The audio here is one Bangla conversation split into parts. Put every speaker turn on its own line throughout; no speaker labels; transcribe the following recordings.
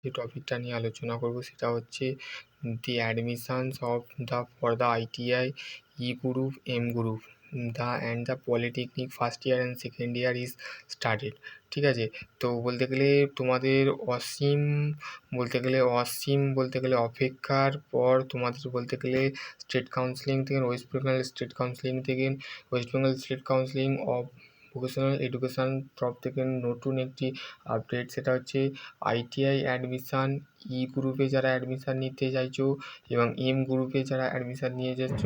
যে টপিকটা নিয়ে আলোচনা করব সেটা হচ্ছে the admissions of for the ITI E group M group the polytechnic first year and second year is started. ঠিক আছে, তো বলতে গেলে তোমাদের বলতে গেলে অপেক্ষার পর তোমাদের বলতে গেলে স্টেট কাউন্সিলিং থেকে West Bengal state counselling of vocational education তরফ থেকে নতুন একটি আপডেট, সেটা হচ্ছে ITI অ্যাডমিশান ই গ্রুপে যারা অ্যাডমিশান নিতে চাইছো এবং এম গ্রুপে যারা অ্যাডমিশান নিয়ে যাচ্ছ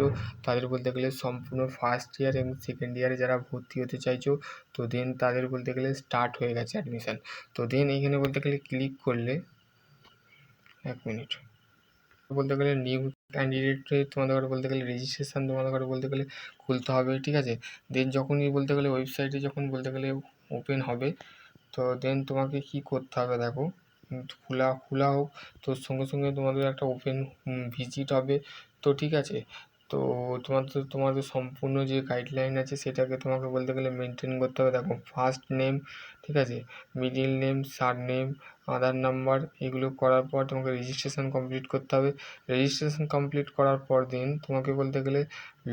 তাদের বলতে গেলে সম্পূর্ণ ফার্স্ট ইয়ার এবং সেকেন্ড ইয়ারে যারা ভর্তি হতে চাইছো তো দেন তাদের বলতে গেলে স্টার্ট হয়ে গেছে অ্যাডমিশান। তো দেন এখানে বলতে গেলে ক্লিক করলে বলতে গেলে নিউ ক্যান্ডিডেটে তোমাদের ঘরে বলতে গেলে রেজিস্ট্রেশন তোমাদের ঘরে বলতে গেলে খুলতে হবে। ঠিক আছে, দেন যখনই বলতে গেলে ওয়েবসাইটে যখন বলতে গেলে ওপেন হবে তো দেন তোমাকে কি করতে হবে দেখো, খোলা হোক তো সঙ্গে সঙ্গে তোমাদের একটা ওপেন ভিজিট হবে। তো ঠিক আছে, তো তোমাদের সম্পূর্ণ যে গাইডলাইন আছে সেটাকে তোমাকে বলতে গেলে মেনটেন করতে হবে। দেখো, ফার্স্ট নেম, ঠিক আছে, মিডিল নেম, সার নেম, আধার নাম্বার, এগুলো করার পর তোমাকে রেজিস্ট্রেশন কমপ্লিট করতে হবে। রেজিস্ট্রেশন কমপ্লিট করার পর দেন তোমাকে বলতে গেলে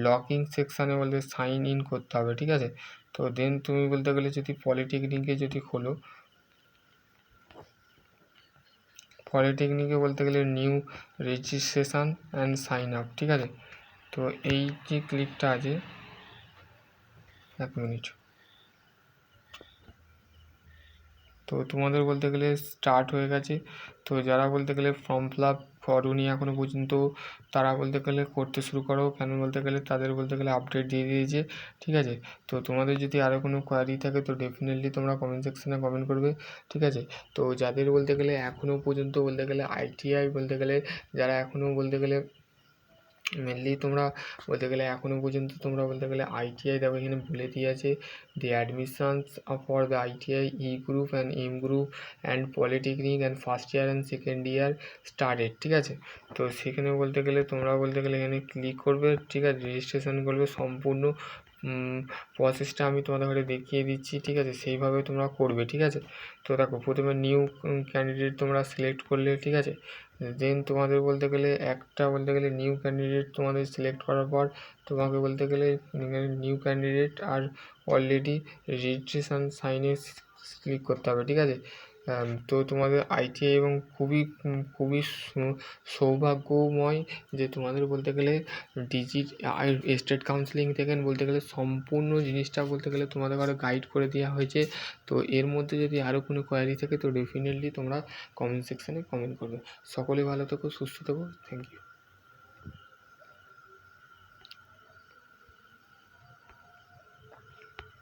লগইন সেকশানে বলতে সাইন ইন করতে হবে। ঠিক আছে, তো দেন তুমি বলতে গেলে যদি পলিটেকনিকে যদি খোলো, পলিটেকনিকে বলতে গেলে new registration and sign up. ঠিক আছে, তো এই যে ক্লিকটা আছে, এক মিনিট, তো তোমাদের বলতে গেলে স্টার্ট হয়ে গেছে। তো যারা বলতে গেলে ফর্ম ফিল আপ করোনি এখনও পর্যন্ত তারা বলতে গেলে করতে শুরু করো, কেন বলতে গেলে তাদের বলতে গেলে আপডেট দিয়ে দিয়েছে। ঠিক আছে, তো তোমাদের যদি আরও কোনো কোয়ারি থাকে তো ডেফিনেটলি তোমরা কমেন্ট সেকশানে কমেন্ট করবে। ঠিক আছে, তো যাদের বলতে গেলে এখনও পর্যন্ত বলতে গেলে ITI বলতে গেলে যারা এখনও বলতে গেলে মেনলি তোমরা বলতে গেলে এখনও পর্যন্ত তোমরা বলতে গেলে ITI দেখো এখানে বলে দিয়েছে the admissions for the ITI E group and M group and polytechnic and first year and second year started. ঠিক আছে, তো সেখানে বলতে গেলে তোমরা বলতে গেলে এখানে ক্লিক করবে। ঠিক আছে, রেজিস্ট্রেশন করবে, সম্পূর্ণ প্রসেসটা আমি তোমাদের ঘরে দেখিয়ে দিচ্ছি। ঠিক আছে, সেইভাবে তোমরা করবে। ঠিক আছে, তো দেখো প্রথমে নিউ ক্যান্ডিডেট তোমরা সিলেক্ট করলে। ঠিক আছে, দেন তোমাদের বলতে গেলে একটা বলতে গেলে নিউ ক্যান্ডিডেট তোমাদের সিলেক্ট করার পর তোমাকে বলতে গেলে নিউ ক্যান্ডিডেট আর অলরেডি রেজিস্ট্রেশন সাইনে ক্লিক করতে হবে। ঠিক আছে, তো তোমাদের ITI এবং খুবই সৌভাগ্যময় যে তোমাদের বলতে গেলে স্টেট কাউন্সিলিং থেকে বলতে গেলে সম্পূর্ণ জিনিসটা বলতে গেলে তোমাদের আরও গাইড করে দেওয়া হয়েছে। তো এর মধ্যে যদি আরও কোনো কোয়ারি থাকে তো ডেফিনেটলি তোমরা কমেন্ট সেকশানে কমেন্ট করবে। সকলে ভালো থেকো, সুস্থ থেকো, থ্যাংক ইউ।